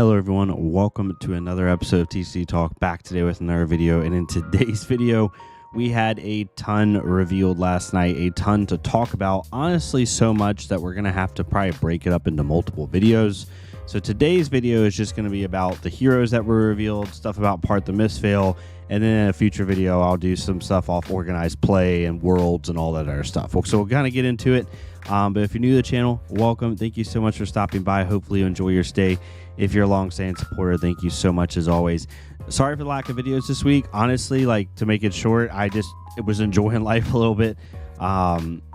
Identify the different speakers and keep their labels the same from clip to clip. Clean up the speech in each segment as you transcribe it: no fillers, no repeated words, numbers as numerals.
Speaker 1: Hello everyone, welcome to another episode of TCG Talk, back today with another video. And in today's video, we had a ton revealed last night, a ton to talk about. Honestly, so much that we're going to have to probably break it up into multiple videos. So today's video is just going to be about the heroes that were revealed, stuff about Part the MISTVEIL, and then in a future video, I'll do some stuff off organized play and worlds and all that other stuff. So we'll kind of get into it. But if you're new to the channel, welcome. Thank you so much for stopping by. Hopefully you enjoy your stay. If you're a long-standing supporter, thank you so much as always. Sorry for the lack of videos this week. Honestly, like, to make it short, it was enjoying life a little bit.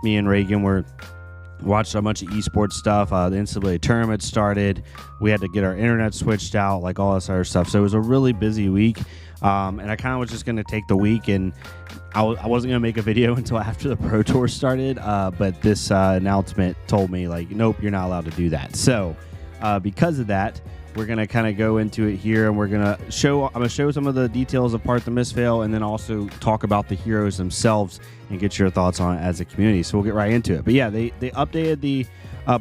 Speaker 1: Me and Reagan watched a bunch of esports stuff. The NCAA tournament started. We had to get our internet switched out, like all this other stuff. So it was a really busy week. And I kind of was just going to take the week, and I wasn't going to make a video until after the Pro Tour started. But this announcement told me, like, nope, you're not allowed to do that. So because of that, we're going to kind of go into it here, and I'm going to show some of the details of Part the MISTVEIL, and then also talk about the heroes themselves and get your thoughts on it as a community. So we'll get right into it. But yeah, they updated the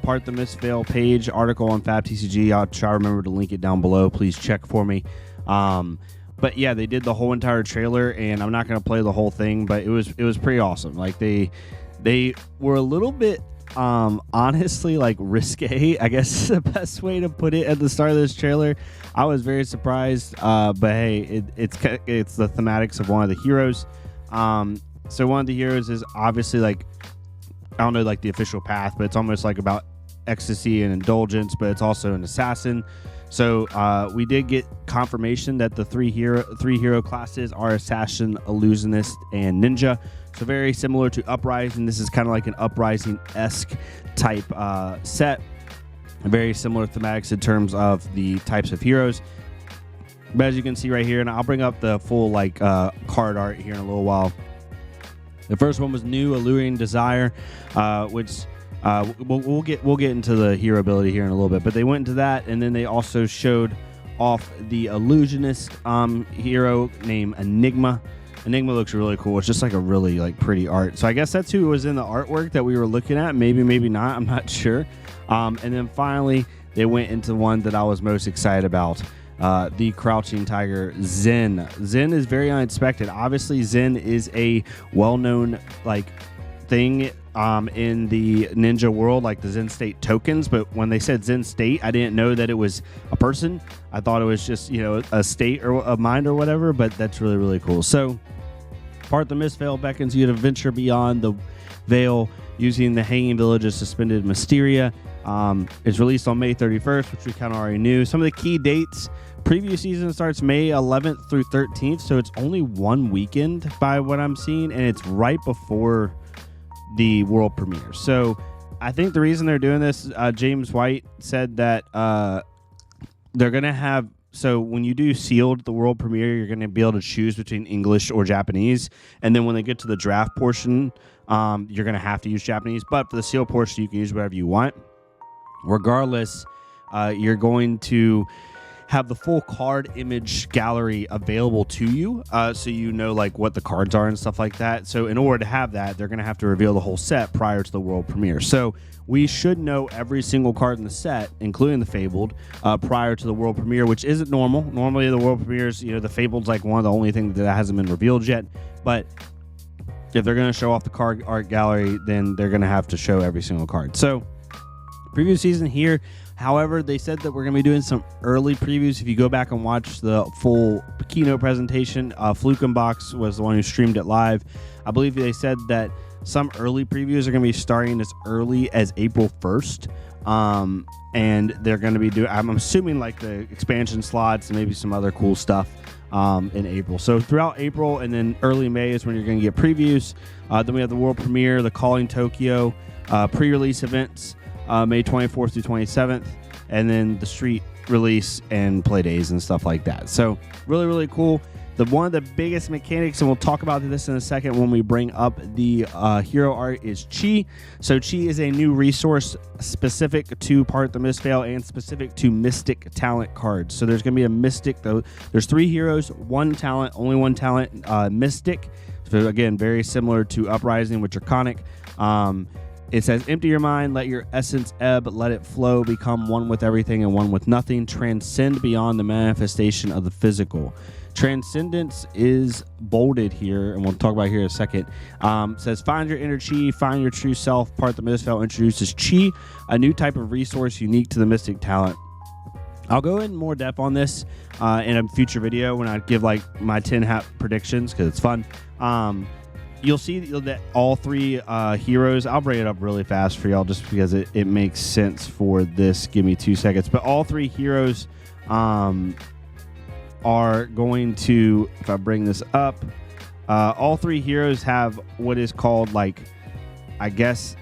Speaker 1: Part the MISTVEIL page article on Fab TCG. I'll try to remember to link it down below. Please check for me. But yeah, they did the whole entire trailer, and I'm not going to play the whole thing, but it was pretty awesome. Like, they were a little bit honestly, like, risque, I guess is the best way to put it, at the start of this trailer. I was very surprised, but hey, it's the thematics of one of the heroes. So one of the heroes is obviously, like, I don't know, like, the official path, but it's almost like about ecstasy and indulgence, but it's also an assassin. So we did get confirmation that the three hero classes are assassin, illusionist, and ninja. So very similar to Uprising. This is kind of like an Uprising-esque type set. Very similar thematics in terms of the types of heroes. But as you can see right here, and I'll bring up the full card art here in a little while. The first one was New Alluring Desire, which we'll get into the hero ability here in a little bit. But they went into that, and then they also showed off the illusionist hero named Enigma. Enigma looks really cool. It's just like a really pretty art. So I guess that's who was in the artwork that we were looking at. Maybe not. I'm not sure. And then finally, they went into one that I was most excited about. The Crouching Tiger, Zen. Zen is very unexpected. Obviously, Zen is a well-known thing in the ninja world, like the Zen State tokens. But when they said Zen State, I didn't know that it was a person. I thought it was just, a state or a mind or whatever. But that's really, really cool. So Part the MISTVEIL beckons you to venture beyond the veil using the Hanging Village's suspended Mysteria. It's released on May 31st, which we kind of already knew. Some of the key dates: preview season starts May 11th through 13th, so it's only one weekend by what I'm seeing, and it's right before the world premiere. So I think the reason they're doing this, James White said that they're going to have, so when you do sealed, the world premiere, you're going to be able to choose between English or Japanese. And then when they get to the draft portion, you're going to have to use Japanese. But for the sealed portion, you can use whatever you want. Regardless, you're going to have the full card image gallery available to you, so you know what the cards are and stuff like that. So in order to have that, they're going to have to reveal the whole set prior to the world premiere. So we should know every single card in the set, including the Fabled, prior to the world premiere, which isn't normal. Normally the world premieres, the Fabled's one of the only things that hasn't been revealed yet. But if they're going to show off the card art gallery, then they're going to have to show every single card. So preview season here. However, they said that we're going to be doing some early previews. If you go back and watch the full keynote presentation, Flukenbox was the one who streamed it live. I believe they said that some early previews are going to be starting as early as April 1st. And they're going to be doing, I'm assuming, the expansion slots and maybe some other cool stuff in April. So throughout April and then early May is when you're going to get previews. Then we have the world premiere, the Calling Tokyo pre-release events. May 24th through 27th, and then the street release and play days and stuff like that. So really, really cool. One of the biggest mechanics, and we'll talk about this in a second when we bring up the hero art, is Chi. So Chi is a new resource specific to Part the MISTVEIL and specific to Mystic talent cards. So there's going to be a Mystic, though. There's 3 heroes, 1 talent, only 1 talent, Mystic. So again, very similar to Uprising with Draconic. It says, empty your mind, let your essence ebb, let it flow, become one with everything and one with nothing, transcend beyond the manifestation of the physical. Transcendence is bolded here, and we'll talk about here in a second. Says, find your inner chi, find your true self. Part the MISTVEIL introduces chi, a new type of resource unique to the mystic talent. I'll go in more depth on this in a future video when I give like my 10 hat predictions, because it's fun. You'll see that all three heroes, I'll bring it up really fast for y'all just because it makes sense for this. Give me 2 seconds. But all three heroes are going to, if I bring this up, all three heroes have what is called, like, I guess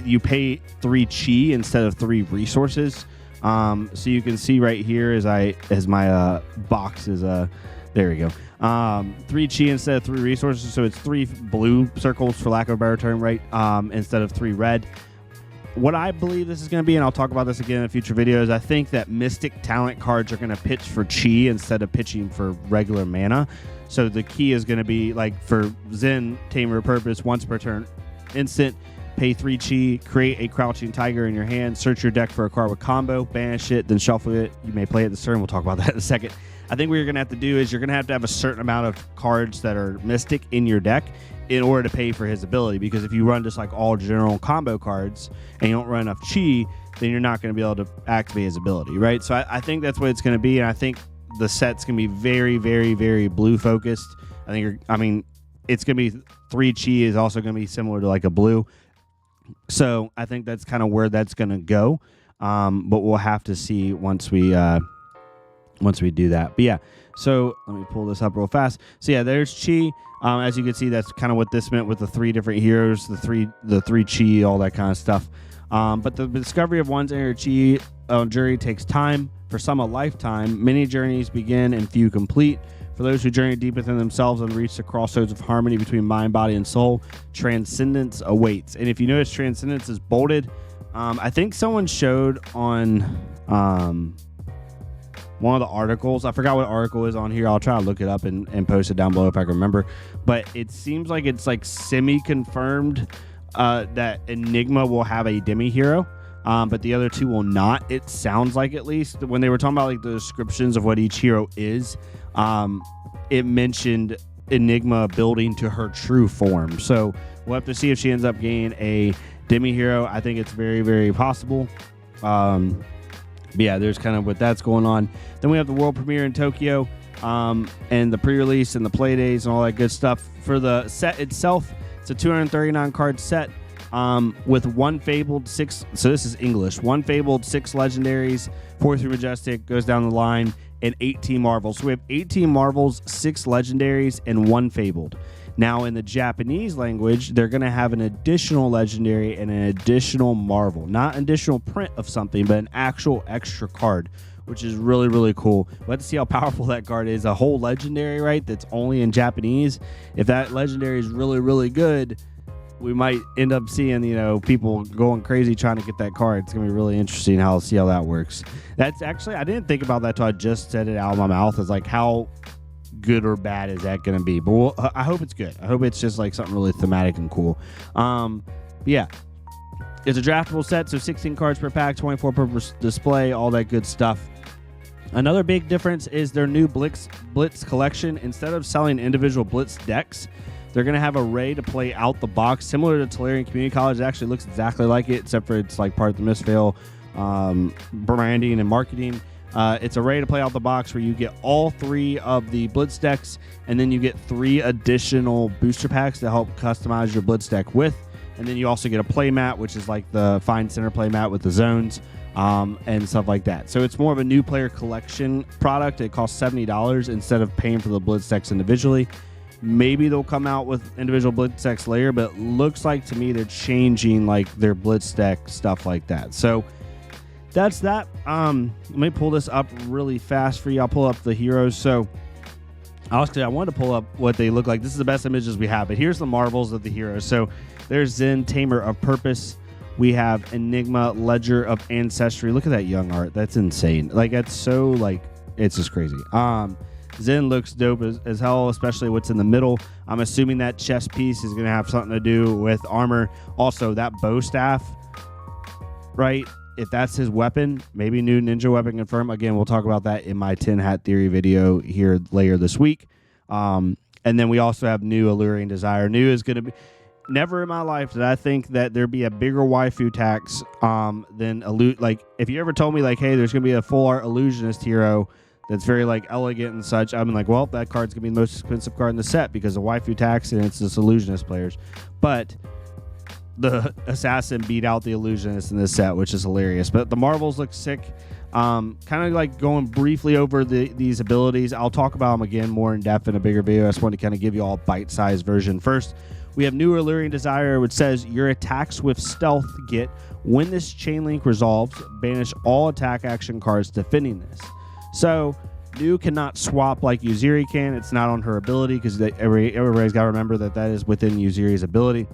Speaker 1: you pay 3 chi instead of 3 resources. So you can see right here as my box is there we go. 3 chi instead of 3 resources, so it's 3 blue circles, for lack of a better term, right? Instead of 3 red. What I believe this is going to be, and I'll talk about this again in future videos, I think that mystic talent cards are going to pitch for chi instead of pitching for regular mana. So the key is going to be, like, for Zen, Tamer of Purpose, once per turn, instant, pay 3 chi, create a crouching tiger in your hand, search your deck for a card with combo, banish it, then shuffle it. You may play it this turn. We'll talk about that in a second. I think what you're going to have to do is you're going to have a certain amount of cards that are mystic in your deck in order to pay for his ability, because if you run just like all general combo cards and you don't run enough chi, then you're not going to be able to activate his ability, right? So I think that's what it's going to be, and I think the set's going to be very, very, very blue focused. I mean, it's going to be 3 chi is also going to be similar to like a blue. So I think that's kind of where that's going to go, but we'll have to see once we do that. But yeah, so let me pull this up real fast. So yeah, there's chi. As you can see, that's kind of what this meant with the 3 different heroes, the three chi, all that kind of stuff. But the discovery of one's inner chi journey takes time. For some, a lifetime. Many journeys begin and few complete. For those who journey deep within themselves and reach the crossroads of harmony between mind, body, and soul, transcendence awaits. And if you notice, transcendence is bolded. I think someone showed on one of the articles. I forgot what article is on here. I'll try to look it up and post it down below if I can remember. But it seems like it's like semi-confirmed that Enigma will have a demi-hero. But the other 2 will not. It sounds like, at least when they were talking about like the descriptions of what each hero is, it mentioned Enigma building to her true form. So we'll have to see if she ends up getting a demi-hero. I think it's very, very possible. But yeah, there's kind of what that's going on. Then we have the world premiere in Tokyo, and the pre-release and the play days and all that good stuff. For the set itself, it's a 239 card set. With 1 fabled, 6, so this is English, 1 fabled, 6 legendaries, 4 through majestic, goes down the line, and 18 marvels. So we have 18 marvels, 6 legendaries, and 1 fabled. Now in the Japanese language, they're going to have an additional legendary and an additional marvel. Not an additional print of something, but an actual extra card, which is really, really cool. We'll have to see how powerful that card is. A whole legendary, right, that's only in Japanese. If that legendary is really, really good, we might end up seeing, you know, people going crazy trying to get that card. It's going to be really interesting how see how that works. That's actually, I didn't think about that till I just said it out of my mouth. It's like, how good or bad is that going to be? But I hope it's good. I hope it's just like something really thematic and cool. Yeah, it's a draftable set, so 16 cards per pack, 24 per display, all that good stuff. Another big difference is their new Blitz collection. Instead of selling individual Blitz decks, they're going to have a array to play out the box, similar to Tolarian Community College. It actually looks exactly like it, except for it's like part of the MISTVEIL branding and marketing. It's a array to play out the box where you get all 3 of the Blitz decks, and then you get 3 additional booster packs to help customize your Blitz deck with. And then you also get a play mat, which is like the Fine Center play mat with the zones and stuff like that. So it's more of a new player collection product. It costs $70 instead of paying for the Blitz decks individually. Maybe they'll come out with individual Blitz decks later, but it looks like to me they're changing like their Blitz deck, stuff like that. So that's that. Let me pull this up really fast for you. I'll pull up the heroes. So I wanted to pull up what they look like. This is the best images we have, but here's the marvels of the heroes. So there's Zen, Tamer of Purpose. We have Enigma, Ledger of Ancestry. Look at that young art. That's insane. Like, that's so, like, it's just crazy. Zen looks dope as hell, especially what's in the middle. I'm assuming that chest piece is going to have something to do with armor. Also, that bow staff, right? If that's his weapon, maybe new ninja weapon confirmed. Again, we'll talk about that in my 10 hat theory video here later this week. And then we also have new Alluring Desire. New is going to be... Never in my life did I think that there'd be a bigger waifu tax than like if you ever told me like, hey, there's gonna be a full art illusionist hero that's very like elegant and such, I'm like, well, that card's gonna be the most expensive card in the set because of waifu tax and it's just illusionist players. But the assassin beat out the illusionist in this set, which is hilarious. But the marbles look sick. Kind of like going briefly over these abilities. I'll talk about them again more in depth in a bigger video. I just want to kind of give you all a bite-sized version. First, we have new Alluring Desire, which says your attacks with stealth get, when this chain link resolves, banish all attack action cards defending this. So new cannot swap like Uziri can. It's not on her ability because everybody's got to remember that is within Uziri's ability.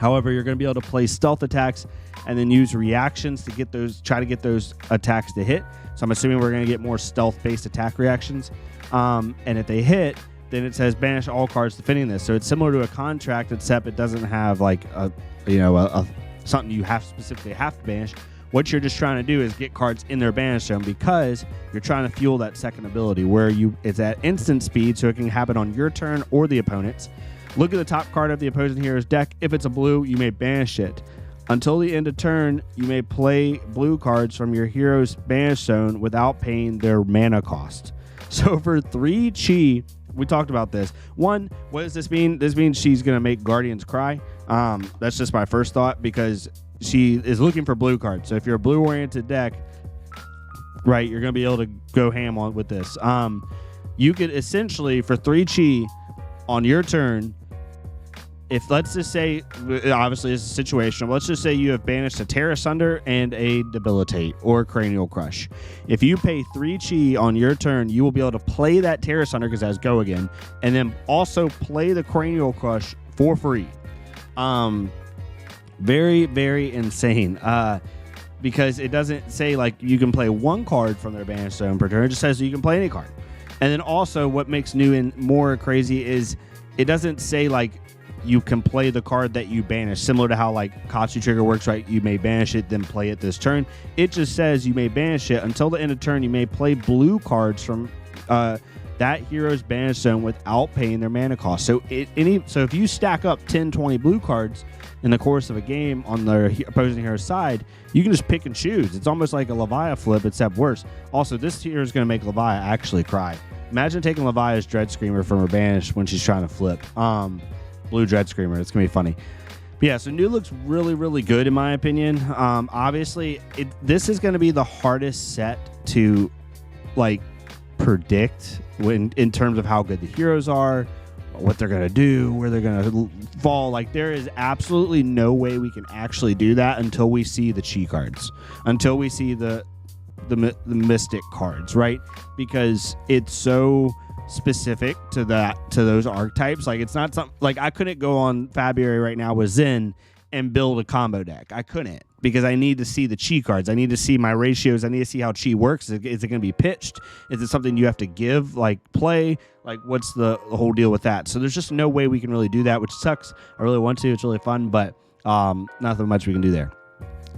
Speaker 1: However, you're going to be able to play stealth attacks and then use reactions to get those, try to get those attacks to hit. So I'm assuming we're going to get more stealth-based attack reactions. And if they hit, then it says banish all cards defending this. So it's similar to a contract, except it doesn't have like something you specifically have to banish. What you're just trying to do is get cards in their banish zone because you're trying to fuel that second ability where it's at instant speed, so it can happen on your turn or the opponent's. Look at the top card of the opposing hero's deck. If it's a blue, you may banish it. Until the end of turn, you may play blue cards from your hero's banish zone without paying their mana cost. So for 3 chi, we talked about this. One, what does this mean? This means she's going to make Guardians cry. That's just my first thought because she is looking for blue cards. So if you're a blue-oriented deck, right, you're going to be able to go ham on with this. You could essentially, for 3 chi on your turn, if let's just say, obviously it's a situation, let's just say you have banished a Tear Asunder and a Debilitate or Cranial Crush. If you pay 3 chi on your turn, you will be able to play that Tear Asunder because that's go again, and then also play the Cranial Crush for free. Very, very insane. Because it doesn't say like you can play 1 card from their banish zone per turn. It just says you can play any card. And then also what makes new and more crazy is it doesn't say like you can play the card that you banish, similar to how like Katsu Trigger works, right? You may banish it, then play it this turn. It just says you may banish it. Until the end of turn, you may play blue cards from that hero's banish zone without paying their mana cost. So if you stack up 10, 20 blue cards in the course of a game on the opposing hero's side, you can just pick and choose. It's almost like a Leviah flip, except worse. Also, this hero is going to make Leviah actually cry. Imagine taking Leviah's Dread Screamer from her banish when she's trying to flip. Blue Dread Screamer. It's going to be funny. But yeah, so new looks really, really good in my opinion. Obviously, this is going to be the hardest set to like predict in terms of how good the heroes are, what they're going to do, where they're going to fall. Like, there is absolutely no way we can actually do that until we see the chi cards, until we see the mystic cards, right? Because it's so specific to those archetypes. Like, it's not something like I couldn't go on February right now with Zen and build a combo deck. I couldn't, because I need to see the chi cards. I need to see my ratios. I need to see how chi works. Is it going to be pitched? Is it something you have to give, like play? Like, what's the whole deal with that? So there's just no way we can really do that, which sucks. I really want to. It's really fun, but nothing much we can do there.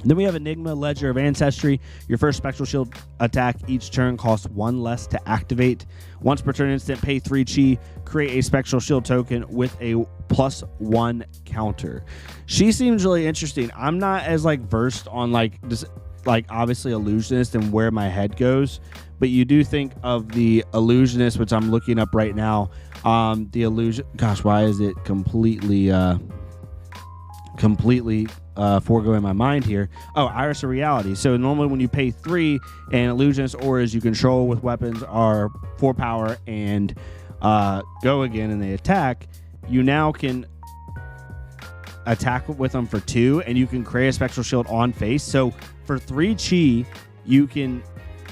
Speaker 1: Then we have Enigma, Ledger of Ancestry. Your first Spectral Shield attack each turn costs 1 less to activate. Once per turn instant, pay 3 chi, create a Spectral Shield token with a +1 counter. She seems really interesting. I'm not as like versed on like this, like obviously Illusionist and where my head goes, but you do think of the Illusionist, which I'm looking up right now. The Illusion, gosh, why is it completely foregoing my mind here? Oh, Iris of Reality. So normally when you pay 3 and Illusionist auras you control with weapons are 4 power and go again and they attack, you now can attack with them for 2 and you can create a Spectral Shield on face. So for 3 chi you can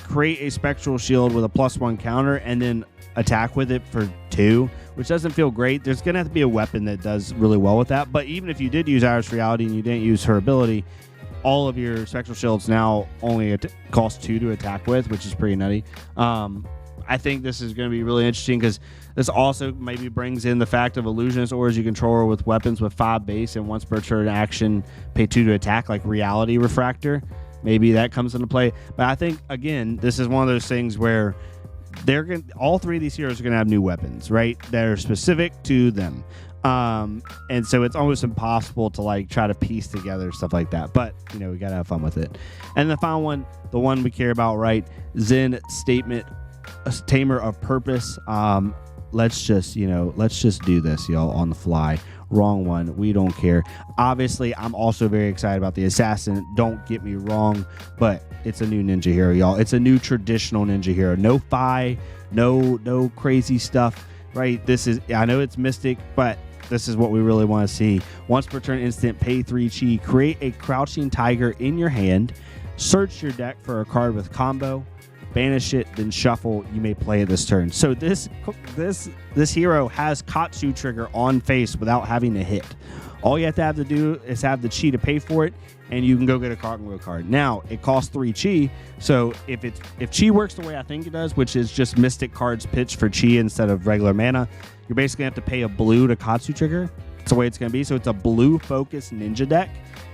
Speaker 1: create a Spectral Shield with a +1 counter and then attack with it for 2, which doesn't feel great. There's going to have to be a weapon that does really well with that. But even if you did use Iris Reality and you didn't use her ability, all of your Spectral Shields now only cost 2 to attack with, which is pretty nutty. I think this is going to be really interesting because this also maybe brings in the fact of illusionist auras you control with weapons with 5 base and once per turn action pay 2 to attack, like reality refractor. Maybe that comes into play. But I think, again, this is one of those things where all 3 of these heroes are going to have new weapons, right? That are specific to them. And so it's almost impossible to like try to piece together stuff like that. But, you know, we got to have fun with it. And the final one, the one we care about, right? Zen Statement, a Tamer of Purpose. Let's just do this, y'all, on the fly. Wrong one. We don't care. Obviously, I'm also very excited about the Assassin. Don't get me wrong, but it's a new ninja hero, y'all. It's a new traditional ninja hero. No Phi, no crazy stuff, right? I know it's Mystic, but this is what we really want to see. Once per turn instant, pay 3 chi. Create a Crouching Tiger in your hand. Search your deck for a card with combo. Banish it, then shuffle. You may play it this turn. So this hero has Katsu trigger on face without having to hit. All you have to do is have the chi to pay for it, and you can go get a combo card. Now it costs 3 chi. So if chi works the way I think it does, which is just Mystic cards pitch for chi instead of regular mana, you're basically gonna have to pay a blue to Katsu trigger. That's the way it's gonna be. So it's a blue focused ninja deck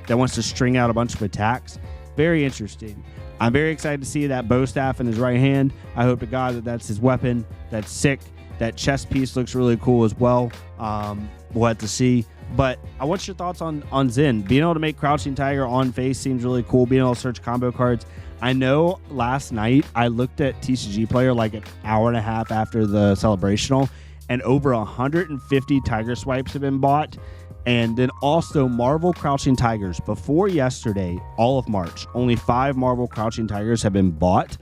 Speaker 1: that wants to string out a bunch of attacks. Very interesting. I'm very excited to see that bow staff in his right hand. I hope to God that that's his weapon. That's sick. That chest piece looks really cool as well. We'll have to see. But what's your thoughts on Zen? Being able to make Crouching Tiger on face seems really cool. Being able to search combo cards. I know last night I looked at TCG Player like an hour and a half after the celebrational, and over 150 Tiger Swipes have been bought. And then also Marvel Crouching Tigers. Before yesterday, all of March, only 5 Marvel Crouching Tigers have been bought.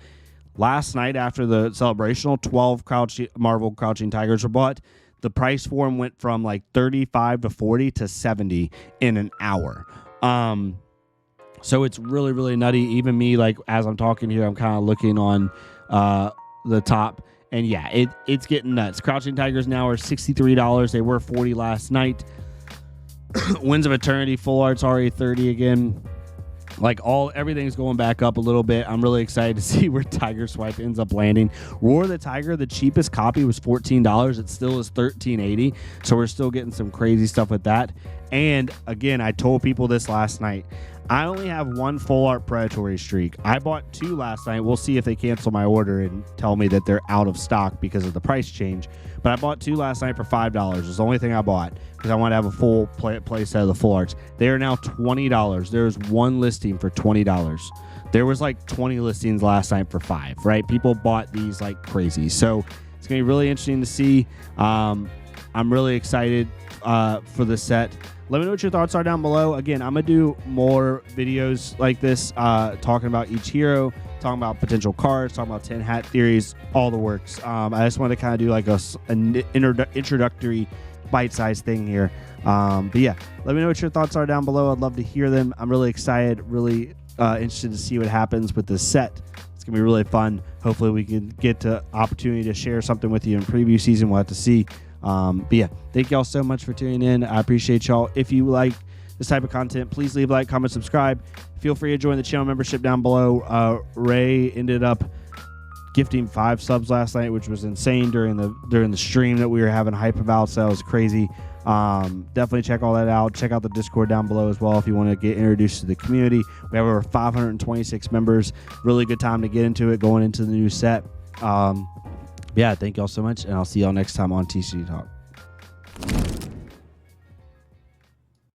Speaker 1: Last night after the celebrational, 12 Marvel Crouching Tigers were bought. The price for them went from like 35 to 40 to 70 in an hour. So it's really, really nutty. Even me, like as I'm talking here, I'm kind of looking on the top. And yeah, it's getting nuts. Crouching Tigers now are $63. They were $40 last night. Winds of Eternity full art's already 30 again. Like everything's going back up a little bit. I'm really excited to see where Tiger Swipe ends up landing. Roar the Tiger, the cheapest copy was $14. It still is $13.80. So we're still getting some crazy stuff with that. And again, I told people this last night. I only have 1 full art Predatory Streak. I bought 2 last night. We'll see if they cancel my order and tell me that they're out of stock because of the price change. But I bought 2 last night for $5. It's the only thing I bought because I want to have a full play set of the full arts. They are now $20. There's 1 listing for $20. There was like 20 listings last night for $5, right? People bought these like crazy. So it's going to be really interesting to see. I'm really excited for the set. Let me know what your thoughts are down below. Again, I'm going to do more videos like this, talking about each hero, talking about potential cards, talking about 10 hat theories, all the works. I just wanted to kind of do like an introductory bite-sized thing here. But yeah, let me know what your thoughts are down below. I'd love to hear them. I'm really excited, really interested to see what happens with this set. It's going to be really fun. Hopefully we can get the opportunity to share something with you in preview season. We'll have to see. But yeah, thank y'all so much for tuning in. I appreciate y'all. If you like this type of content, please leave a like, comment, subscribe. Feel free to join the channel membership down below. Ray ended up gifting 5 subs last night, which was insane during the stream that we were having hype about. So that was crazy. Definitely check all that out. Check out the Discord down below as well if you want to get introduced to the community. We have over 526 members. Really good time to get into it going into the new set. Yeah, thank y'all so much, and I'll see y'all next time on TCG Talk.